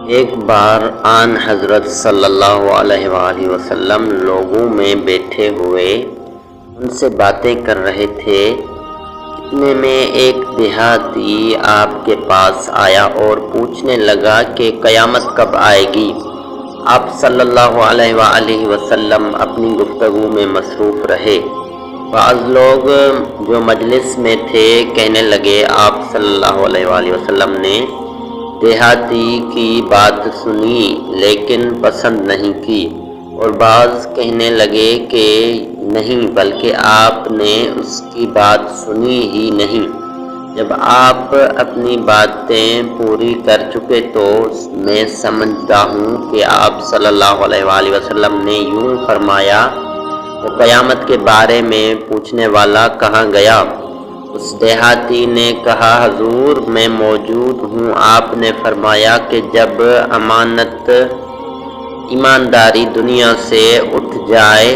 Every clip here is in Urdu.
ایک بار آن حضرت صلی اللہ علیہ وآلہ وسلم لوگوں میں بیٹھے ہوئے ان سے باتیں کر رہے تھے۔ اتنے میں ایک دیہاتی آپ کے پاس آیا اور پوچھنے لگا کہ قیامت کب آئے گی؟ آپ صلی اللہ علیہ وآلہ وسلم اپنی گفتگو میں مصروف رہے۔ بعض لوگ جو مجلس میں تھے کہنے لگے، آپ صلی اللہ علیہ وآلہ وسلم نے دیہاتی کی بات سنی لیکن پسند نہیں کی، اور بعض کہنے لگے کہ نہیں بلکہ آپ نے اس کی بات سنی ہی نہیں۔ جب آپ اپنی باتیں پوری کر چکے تو میں سمجھتا ہوں کہ آپ صلی اللہ علیہ وآلہ وسلم نے یوں فرمایا، وہ قیامت کے بارے میں پوچھنے والا کہاں گیا؟ اس دیہاتی نے کہا، حضور میں موجود ہوں۔ آپ نے فرمایا کہ جب امانت ایمانداری دنیا سے اٹھ جائے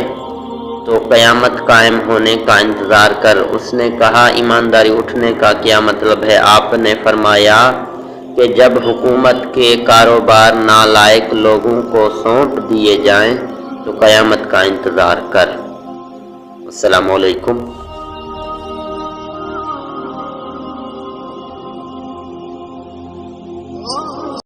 تو قیامت قائم ہونے کا انتظار کر۔ اس نے کہا، ایمانداری اٹھنے کا کیا مطلب ہے؟ آپ نے فرمایا کہ جب حکومت کے کاروبار نالائق لوگوں کو سونپ دیے جائیں تو قیامت کا انتظار کر۔ السلام علیکم۔